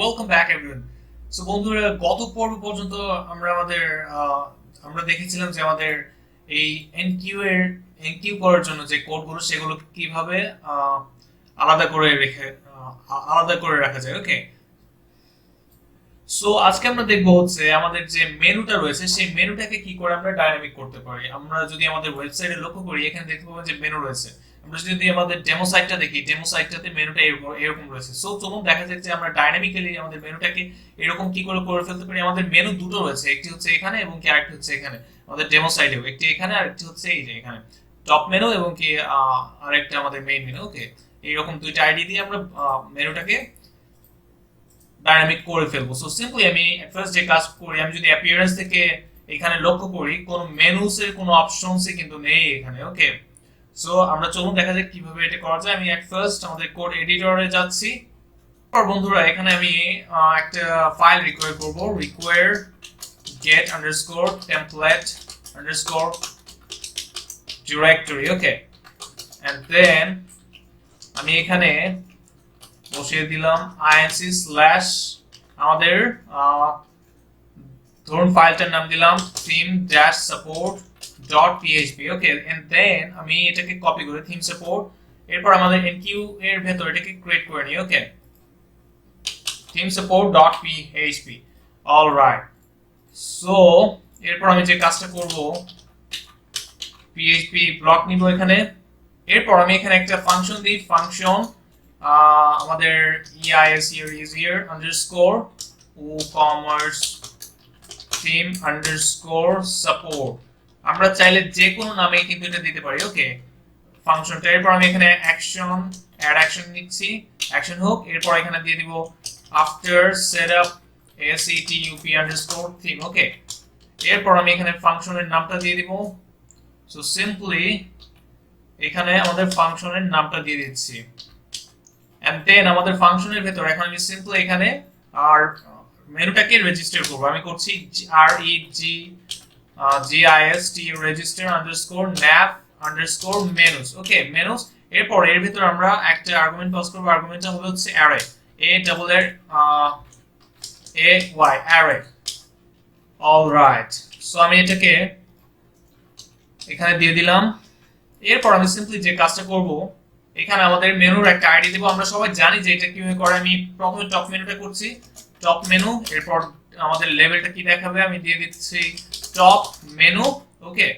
Welcome back everyone. So বন্ধুরা, গত পর্ব পর্যন্ত আমরা দেখেছিলাম যে আমাদের এই এনকিউ করার জন্য যে কোডগুলো সেগুলো কিভাবে আহ, আলাদা করে রাখা যায়। ওকে, সো আজকে আমরা দেখবো হচ্ছে আমাদের যে মেনুটা রয়েছে সেই মেনুটাকে কি করে আমরা ডাইনামিক করতে পারি। আমরা যদি আমাদের ওয়েবসাইটে লক্ষ্য করি, এখানে দেখতে পাবো যে মেনু রয়েছে। আমরা যদি আমাদের ডেমো সাইটটা দেখি, ডেমো সাইটটাতে মেনুটা এরকম রয়েছে। সো চলুন দেখা যাক যে আমরা ডাইনামিক্যালি আমাদের মেনুটাকে এরকম কি করে করে ফেলতে পারি। আমাদের মেনু দুটো রয়েছে, একটি হচ্ছে এখানে এবং কি আরেকটি হচ্ছে এখানে। আমাদের ডেমো সাইটেও একটি এখানে আর একটি হচ্ছে এই যে এখানে টপ মেনু এবং কি আরেকটা আমাদের মেইন মেনু। ওকে, এইরকম দুইটা আইডি দিয়ে আমরা মেনুটাকে ডাইনামিক করে ফেলবো। সো সিম্পলি আমি ফার্স্ট যে কাজ করি, আমি যদি অ্যাপিয়ারেন্স থেকে এখানে লক্ষ্য করি, কোনো মেনুস এর কোনো অপশনস কিন্তু নেই এখানে। ওকে, সো আমরা চলুন দেখা যাক কিভাবে এটা করা যায়। আমি এট ফার্স্ট আমাদের কোড এডিটরে যাচ্ছি। তারপর বন্ধুরা এখানে আমি একটা ফাইল রিকোয়ার করব, require get underscore template underscore directory. Okay, and then আমি এখানে বসিয়ে দিলাম inc স্ল্যাশ আমাদের ধরুন ফাইলটার নাম দিলাম theme-support.php. ওকে, এন্ড দেন আমি এটাকে কপি করে থিম সাপোর্ট, এরপর আমাদের এনকিউ এর ভেতর এটাকে ক্রিয়েট করে নিই। ওকে, theme-support.php। অলরাইট, সো এরপর আমি যে কাজটা করব, php ব্লক নিব এখানে। এরপর আমি এখানে একটা ফাংশন দিই, ফাংশন আমাদের easier underscore woocommerce theme underscore support। আমরা চাইলে যে কোনো নামে কিন্তু এটা দিতে পারি। ওকে, ফাংশনটা। এরপর আমি এখানে অ্যাড অ্যাকশন নিচ্ছি, অ্যাকশন হোক। এরপর এখানে দিয়ে দিব after setup setup underscore theme। ওকে, এরপর আমি এখানে ফাংশনের নামটা দিয়ে দিব। সো সিম্পলি এখানে আমাদের ফাংশনের নামটা দিয়ে দিচ্ছি, এন্ড দেন আমাদের ফাংশনের ভেতর এখন আমি সিম্পলি এখানে আর মেনুটাকে রেজিস্টার করব। আমি করছি regist register underscore nav underscore menus। ওকে, menus। এরপর এর ভিতর আমরা একটা আর্গুমেন্ট পাস করব, আর্গুমেন্টটা হবে হচ্ছে array, a ডাবল এর a y array। Alright, so আমি এটাকে এখানে দিয়ে দিলাম। এরপর আমি সিম্পলি যে কাজটা করব, এখানে আমাদের মেনুর একটা আইডি দেব। আমরা সবাই জানি যে এটা কিভাবে করে। আমি প্রথমে টপ মেনুটা করছি, টপ মেনু। এরপর আমাদের লেভেলটা কি দেখাবে, আমি দিয়ে দিচ্ছি টপ মেনু। ওকে,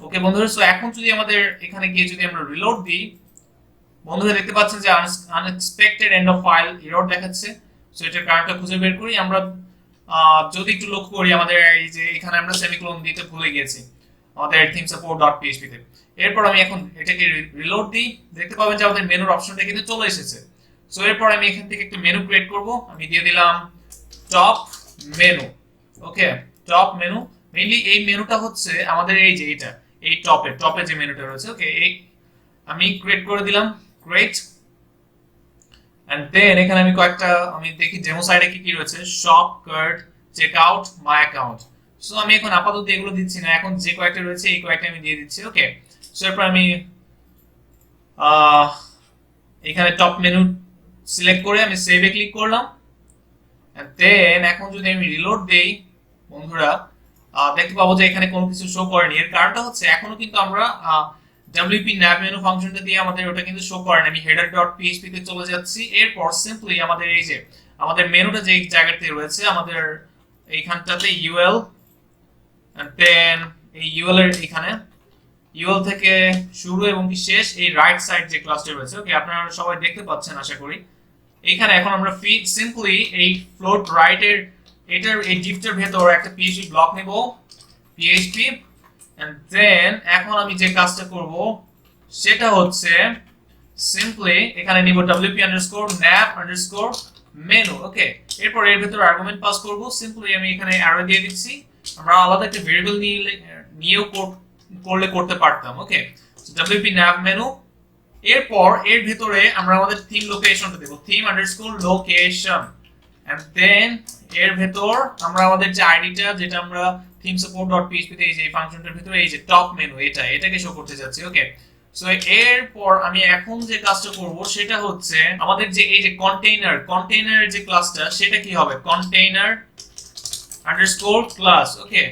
ওকে বন্ধুরা, সো এখন যদি আমাদের এখানে গিয়ে যদি আমরা রিলোড দিই, বন্ধুরা দেখতে পাচ্ছেন যে unexpected end of file error দেখাচ্ছে। সো এটার কারণটা খুঁজে বের করি। আমরা যদি একটু লক্ষ্য করি, আমাদের এই যে এখানে আমরা সেমিকোলন দিতে ভুলে গেছি আমাদের theme-support.php তে। এরপর আমি এখন এটাকে রিলোড দিই, দেখতে পাবেন যে আমাদের মেনুর অপশনটা কিন্তু চলে এসেছে। সো এরপর আমি এখান থেকে একটা মেনু ক্রিয়েট করব। আমি দিয়ে দিলাম টপ মেনু। ওকে, টপ মেনু। মেইনলি এই মেনুটা হচ্ছে আমাদের এই যে এটা, এই টপে যে মেনুটা রয়েছে। ওকে, এই আমি ক্রিয়েট করে দিলাম, ক্রিয়েট। এন্ড দেন এখানে আমি কয়েকটা আমি দেখি ডেমো সাইটে কি কি রয়েছে, shop, cart, checkout, my account. So আমি এখন আপাতত এগুলো দিচ্ছি না, এখন যে কয়েকটা রয়েছে এই কয়েকটা আমি দিয়ে দিচ্ছি। ওকে, সো এরপর আমি এখানে টপ মেনু সিলেক্ট করে আমি সেভে ক্লিক করলাম। দেন এখন যদি আমি রিলোড দেই, বন্ধুরা দেখতে পাবো যে এখানে কোনো কিছু শো করেনি। এর কারণটা হচ্ছে এখনো কিন্তু আমরা wp nav মেনু ফাংশনটা দিয়ে আমাদের ওটা কিন্তু শো করে না। আমি header.php তে চলে যাচ্ছি। এরপর সিম্পলি আমাদের এই যে আমাদের মেনুটা যে জায়গাতে রয়েছে, আমাদের এইখানটাতে ইউএল, দেন এই ইউএল এর এখানে ইউএল থেকে শুরু এবং কি শেষ এই রাইট সাইড যে ক্লাসটা রয়েছে। ওকে, আপনারা সবাই দেখতে পাচ্ছেন আশা করি। এইখানে এখন আমরা সিম্পলি এই ফ্লোট রাইট এর এটার এই ডিফটার ভেতর একটা পিএইচপি ব্লক নেব, পিএইচপি। এন্ড দেন এখন আমি যে কাজটা করব সেটা হচ্ছে সিম্পলি এখানে নিব wp_nav_menu। ওকে, এরপর এর ভেতর আর্গুমেন্ট পাস করব। সিম্পলি আমি এখানে অ্যারো দিয়ে দিচ্ছি। আমরা আলাদা একটা ভেরিয়েবল নিয়েও করলে করতে পারতাম। ওকে, wp nav menu। এরপর এর ভিতরে আমরা আমাদের থিম লোকেশনটা দেব, theme_location। এন্ড দেন এর ভেতর আমরা আমাদের যে আইডিটা যেটা আমরা theme-support.php তে এই যে ফাংশনটার ভিতরে এই যে টপ মেনু এটাকে শো করতে যাচ্ছি। ওকে, সো এরপর আমি এখন যে কাজটা করব সেটা হচ্ছে আমাদের যে এই যে কন্টেইনার যে ক্লাসটা সেটা কি হবে container underscore class okay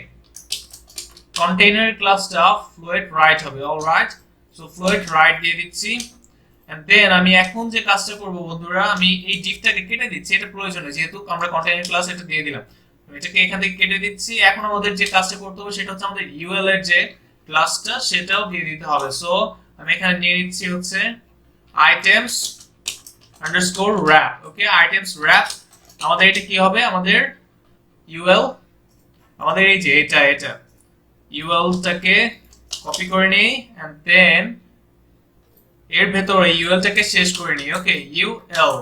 container ক্লাসটা ফ্লোয়েট রাইট হবে অলরাইট সো ফ্লোয়েট রাইট দিয়ে দিচ্ছি এন্ড দেন আমি এখন যে কাজটা করব বন্ধুরা আমি এই ডিভটাকে কেটে দিচ্ছি এটা প্রয়োজনীয় যেহেতু আমরা কন্টেইনার ক্লাস এটা দিয়ে দিলাম আমি এটাকে এখান থেকে কেটে দিচ্ছি এখন আমাদের যে কাজটা করতে হবে সেটা হচ্ছে আমাদের ইউএল এর যে ক্লাসটা সেটাও দিয়ে দিতে হবে সো আমি এখানে নিয়ে নিচ্ছি হচ্ছে আইটেমস আন্ডারস্কোর wrap ওকে আইটেমস wrap আমাদের এটা কি হবে আমাদের ইউএল আমাদের এই যে এটা ইউএল টাকে কপি করে নেই এন্ড দেন এর ভেতরে ইউএল টাকে শেষ করে নিই ওকে ইউএল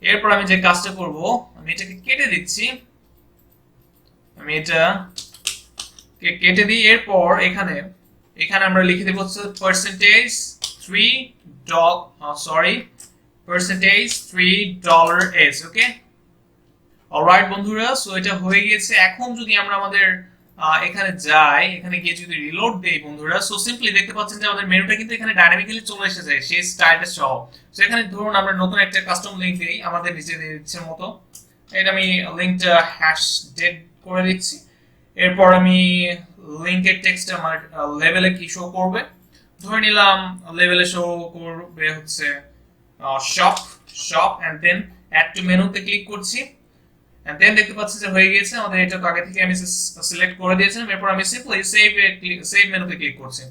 এরপর আমি যে কাজটা করব আমি এটাকে কেটে দিচ্ছি আমি এটা কেটে দিই এরপর এখানে আমরা লিখে দেব হচ্ছে $3 ওকে অলরাইট বন্ধুরা সো এটা হয়ে গেছে এখন যদি আমরা আমাদের এখানে যাই এখানে গিয়ে যদি রিলোড দেই বন্ধুরা সো সিম্পলি দেখতে পাচ্ছেন যে আমাদের মেনুটা কিন্তু এখানে ডাইনামিক্যালি চলে এসেছে সেই স্টাইলটা সহ সো এখানে ধরুন আমরা নতুন একটা কাস্টম লিংক দেই আমাদের নিজেদের ইচ্ছের মতো এটা আমি লিংকটা হ্যাশ ডেট করে দিচ্ছি এরপর আমি লিংকের টেক্সট আমার লেভেলে কি শো করবে ধরে নিলাম লেভেলে শো করবে হচ্ছে shop and then add to মেনুতে ক্লিক করছি এন্ড দেন দেখতে পাচ্ছি যে হয়ে গেছে আমাদের এটা তো আগে থেকে আমি সিলেক্ট করে দিয়েছিলাম এরপর আমি সিম্পলি সেভ মেনুতে ক্লিক করছি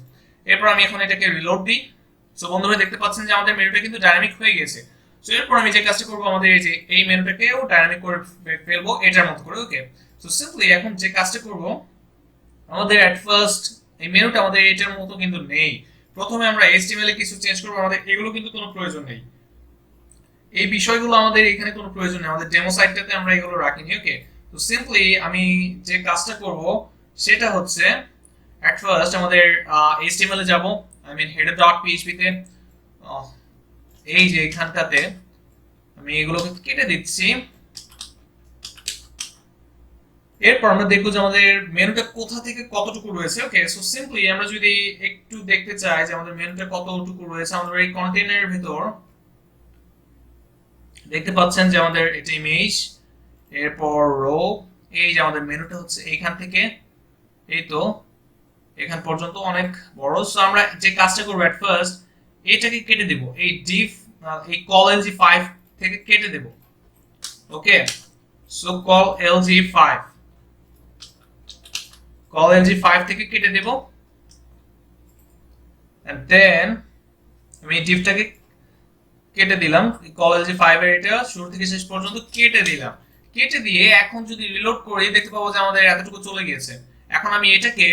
এরপর আমি এখন এটাকে রিলোড দিই সো বন্ধুরা দেখতে পাচ্ছেন যে আমাদের মেনুটা কিন্তু ডাইনামিক হয়ে গেছে সো এরপর আমি যে কাজটা করব আমাদের এই যে এই মেনুটাকেও ডাইনামিক করে ফেলবো এটার মতো করে ওকে সো সিম্পলি এখন যে কাজটা করব আমাদের এট ফার্স্ট এই মেনুটা আমাদের এটার মতো কিন্তু নেই প্রথমে আমরা এইচটিএমএল এ কিছু চেঞ্জ করব আমাদের এগুলো কিন্তু কোনো প্রয়োজন নেই এই বিষয়গুলো আমাদের এখানে কোনো প্রয়োজন নেই আমাদের ডেমো সাইটটাতে আমরা এগুলো রাখিনি ওকে তো সিম্পলি আমি যে কাজটা করব সেটা হচ্ছে এট ফার্স্ট আমাদের এইচটিএমএল এ যাব আই মিন header.php তে এই যে এখানটাতে আমি এগুলোকে কেটে দিচ্ছি এরপর আমরা দেখব যে আমাদের মেনুটা কোথা থেকে কতটুকু রয়েছে ওকে সো সিম্পলি আমরা যদি একটু দেখতে চাই যে আমাদের মেনুটা কতটুকু রয়েছে আমাদের এই কন্টেইনারের ভিতর দেখতে পাচ্ছেন যে আমাদের এটা ইমেজ এরপর রো এই যে আমাদের মেনুটা হচ্ছে এইখান থেকে এই তো এখান পর্যন্ত অনেক বড় সো আমরা যে কাজটা করব এট ফার্স্ট এটাকে কেটে দেব এই div এই call lg5 থেকে কেটে দেব ওকে সো call lg5 থেকে কেটে দেব and then আমি divটাকে কেটে দিলাম call lg5 এর এটা শুরু থেকে শেষ পর্যন্ত কেটে দিলাম কেটে দিয়ে এখন যদি রিলোড করি দেখতে পাবো যে আমাদের এতটুকু চলে গিয়েছে এখন আমি এটাকে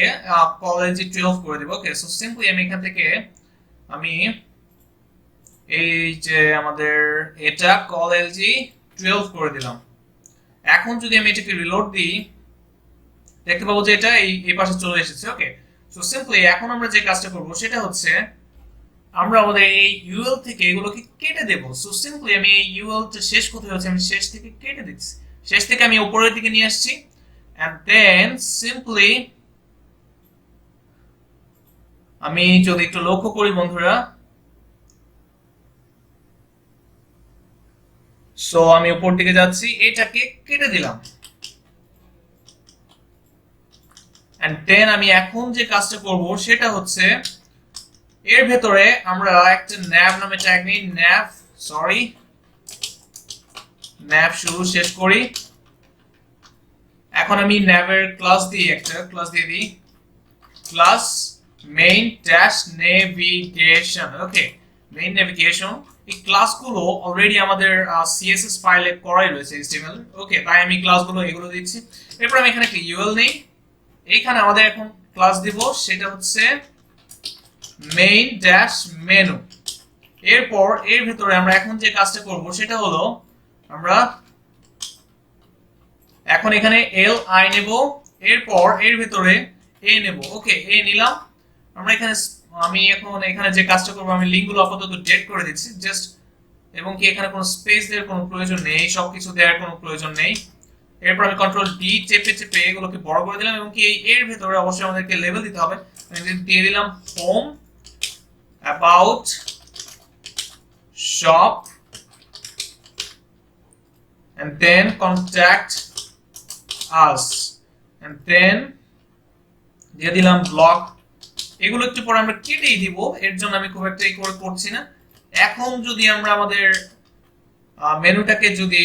call lg12 করে দেব ওকে সো সিম্পলি আমি এখান থেকে আমি এই যে আমাদের এটা call lg12 করে দিলাম এখন যদি আমি এটাকে রিলোড দিই দেখতে পাবো যে এটা এই পাশে চলে এসেছে ওকে সো সিম্পলি এখন আমরা যে কাজটা করব সেটা হচ্ছে আমরা আমাদের এই ইউএল থেকে এগুলোকে কেটে দেব সো সিম্পলি আমি এই ইউএল টা শেষ কোথায় হচ্ছে আমি শেষ থেকে কেটে দিচ্ছি শেষ থেকে আমি উপরের দিকে নিয়ে আসছি এন্ড দেন সিম্পলি আমি যদি একটু লক্ষ্য করি বন্ধুরা সো আমি উপর দিকে যাচ্ছি এটাকে কেটে দিলাম এন্ড দেন আমি এখন যে কাজটা করব সেটা হচ্ছে এর ভেতরে আমরা একটা nav নামে ট্যাগ নিই nav শুরু শেষ করি এখন আমি nav এর ক্লাস দিয়ে একটা ক্লাস দিয়ে দিই ক্লাস main dash navigation ওকে main navigation এই ক্লাসগুলো অলরেডি আমাদের css ফাইলে করাই রয়েছে html ওকে তাই আমি ক্লাসগুলো এগুলো দিচ্ছি এরপর আমি এখানে একটা url নেই এইখানে আমাদের এখন ক্লাস দিব সেটা হচ্ছে main dash menu এরপর এর ভিতরে আমরা এখন যে কাজটা করব সেটা হলো আমরা এখন এখানে li নেব এরপর এর ভিতরে a নেব ওকে a নিলাম আমরা এখানে আমি এখন এখানে যে কাজটা করব আমি লিংকগুলো আপাতত ডেট করে দিচ্ছি জাস্ট এবং কি এখানে কোনো স্পেস দেওয়ার কোনো প্রয়োজন নেই সবকিছু দেওয়ার কোনো প্রয়োজন নেই এরপর আমি কন্ট্রোল ডি চেপে এগুলোকে বড় করে দিলাম এবং কি এর ভিতরে অবশ্যই আমাদেরকে লেভেল দিতে হবে আমি দিয়ে দিলাম home about shop and then contact us and then দিয়ে দিলাম ব্লগ। এগুলো একটু পরে আমরা কেটেই দিব, এর জন্য আমি খুব একটা করে করছি না। এখন যদি আমরা আমাদের মেনুটাকে যদি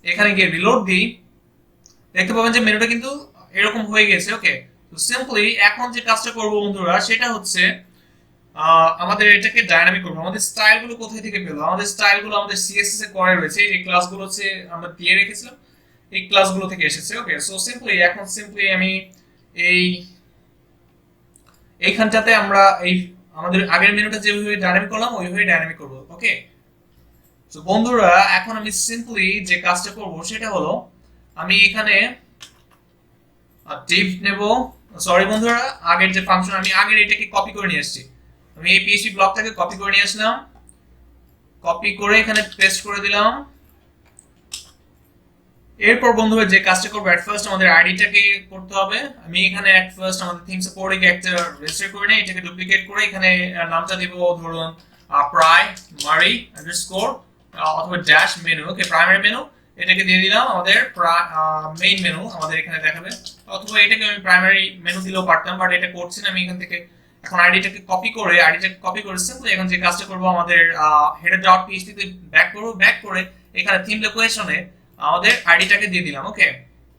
এখানে গিয়ে রিলোড দিই, দেখতে পাবেন যে মেনুটা কিন্তু এরকম হয়ে গেছে। ওকে, তো সিম্পলি এখন যে কাজটা করব বন্ধুরা সেটা হচ্ছে আমাদের এটাকে ডাইনামিক করব। আমাদের স্টাইলগুলো কোথায় থেকে পেলো? আমাদের স্টাইলগুলো আমাদের সিএসএস এ করে রয়েছে, এই ক্লাসগুলো হচ্ছে আমরা দিয়ে রেখেছিলাম, এই ক্লাসগুলো থেকে এসেছে। ওকে, সো সিম্পলি এখন আমি এই এইখানটাতে আমরা এই আমাদের আগের মেনুটা যেভাবে ডাইনামিক করলাম ওইভাবে ডাইনামিক করব। ওকে, তো বন্ধুরা এখন আমি সিম্পলি যে কাজটা করব সেটা হলো আমি এখানে টিপ নেব। সরি বন্ধুরা, আগের যে ফাংশন আমি আগের এটাকে কপি করে নিয়ে আসছি। আমি এই পিএইচপি ব্লকটাকে কপি করে নিয়ে আসলাম, কপি করে এখানে পেস্ট করে দিলাম। এরপর বন্ধুরা যে কাজটা করব, এট ফার্স্ট আমাদের আইডিটাকে করতে হবে। আমি এখানে এট ফার্স্ট আমাদের থিম সাপোর্টে একটা রেজিস্টার করে নিই, এটাকে ডুপ্লিকেট করে এখানে নামটা দেব ধরুন প্রাইমারি আন্ডারস্কোর অথবা ড্যাশ মেনু। ওকে, প্রাইমারি মেনু এটাকে দিয়ে দিলাম আমাদের মেইন মেনু আমাদের এখানে দেখাবে, অথবা এটাকে আমি প্রাইমারি মেনু দিলেও পারতাম, বাট এটা করছি না আমি এখান থেকে। এখন আইডিটাকে কপি করে সিম্পলি এখন যে কাজটা করব আমাদের header.php তে ব্যাক করে এখানে থিম লোকেশনে আমাদের আইডিটাকে দিয়ে দিলাম। ওকে,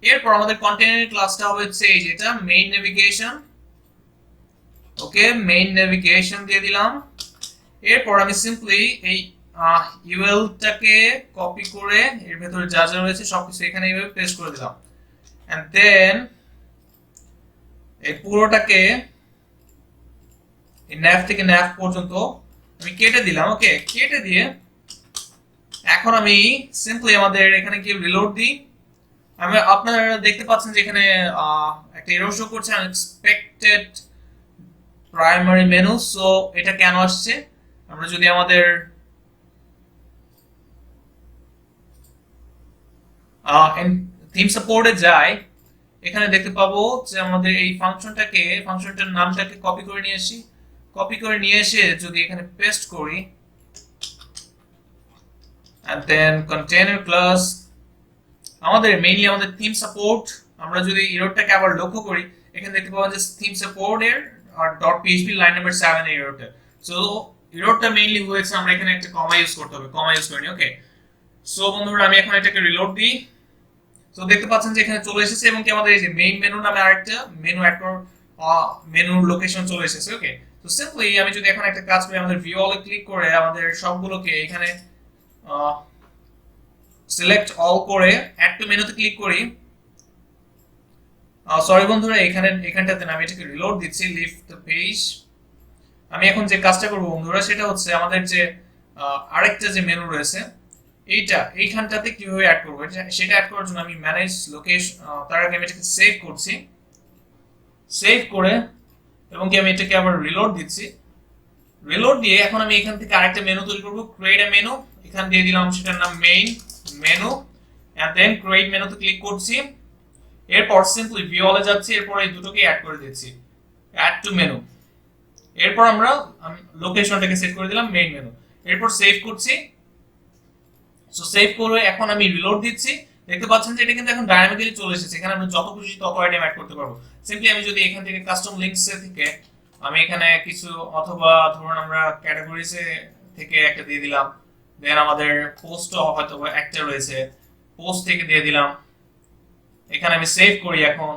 এরপর আমাদের কন্টেইনার ক্লাসটা হবে হচ্ছে এই যেটা মেইন নেভিগেশন। ওকে, মেইন নেভিগেশন দিয়ে দিলাম। এরপর আমি সিম্পলি এই ইউএলটাকে কপি করে এর ভেতরে যা যা রয়েছে সবকিছু এখানে এইভাবে পেস্ট করে দিলাম, এন্ড দেন এই পুরোটাকে এই nav থেকে nav পর্যন্ত আমি কেটে দিলাম। ওকে, কেটে দিয়ে এখন আমি সিম্পলি আমাদের এখানে কি রিলোড দিই, আপনারা দেখতে পাচ্ছেন যে এখানে একটা এরর শো করছে আনএক্সপেক্টেড প্রাইমারি মেনু। সো এটা কেন আসছে? আমরা যদি আমাদের থিম সাপোর্টে যাই, এখানে দেখতে পাবো যে আমাদের এই ফাংশনটার নামটাকে কপি করে নিয়ে আসি, কপি করে নিয়ে এসে যদি এখানে পেস্ট করি and then container class আমাদের মেইনলি আমাদের থিম সাপোর্ট, আমরা যদি এররটাকে আবার লক্ষ্য করি এখানে দেখতে পাবো যে থিম সাপোর্ট এর .php লাইন নাম্বার 7 এর এররটা। সো এররটা মেইনলি হয়েছে আমরা এখানে একটা কমা ইউজ করতে হবে, কমা ইউজ করিনি। ওকে, সো বন্ধুরা আমি এখন এটাকে রিলোড দিই। সো দেখতে পাচ্ছেন যে এখানে চলে এসেছে এবং কি আমাদের এই যে মেইন মেনু নামে আরেকটা মেনু মেনুর লোকেশন চলে এসেছে। ওকে, তো সিম্পলি আমি যদি এখন একটা কাজ করি, আমাদের ভিউ অলে ক্লিক করে আমাদের সবগুলোকে এখানে সিলেক্ট অল করে অ্যাড টু মেনুতে ক্লিক করি। সরি বন্ধুরা, এখানটাতে আমি এটাকে রিলোড দিচ্ছি, লিভ দ্য পেজ। আমি এখন যে কাজটা করব বন্ধুরা সেটা হচ্ছে আমাদের যে আরেকটা যে মেনু রয়েছে এইখানটাতে কিভাবে অ্যাড করব সেটা অ্যাড করার জন্য আমি ম্যানেজ লোকেশন, তার আগে আমি এটাকে সেভ করছি, সেভ করে এবং কি আমি এটাকে আবার রিলোড দিচ্ছি। রিলোড দিয়ে এখন আমি এখান থেকে আরেকটা মেনু তৈরি করব, ক্রিয়েট আ মেনু। এখানে দিয়ে দিলাম সেটার নাম main menu, and then create মেনুতে ক্লিক করছি। এরপর সিম্পলি ভিউ অলে যাচ্ছি, এরপর এই দুটোকে অ্যাড করে দিচ্ছি, অ্যাড টু মেনু। এরপর আমরা লোকেশনটাকে সেট করে দিলাম মেইন মেনু, এরপর সেভ করছি। সো সেভ করে এখন আমি রিলোড দিচ্ছি, দেখতে পাচ্ছেন যে এটা কিন্তু এখন ডাইনামিক্যালি চলে এসেছে, এখানে আমরা যত খুশি তত আইটেম অ্যাড করতে পারবো। সিম্পলি আমি যদি এখান থেকে কাস্টম লিংকস থেকে আমি এখানে কিছু, অথবা ধরুন আমরা ক্যাটাগরিজে থেকে একটা দিয়ে দিলাম, দেন আমাদের পোস্ট হয়তো একটা রয়েছে, পোস্ট থেকে দিয়ে দিলাম। এখানে আমি সেভ করি, এখন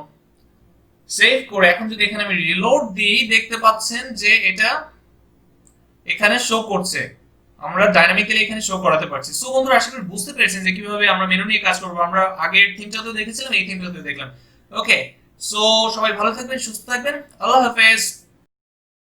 সেভ করে এখন যদি এখানে আমি রিলোড দিই দেখতে পাচ্ছেন যে এটা এখানে শো করছে, আমরা ডাইনামিক্যালি এখানে শো করাতে পারছি। সো বন্ধুরা আশা করি বুঝতে পেরেছেন যে কিভাবে আমরা মেনু নিয়ে কাজ করব। আমরা আগের থিমটাতেও দেখেছিলাম, এই থিমটাতেও দেখলাম। ওকে, সো সবাই ভালো থাকবেন, সুস্থ থাকবেন, আল্লাহ হাফেজ।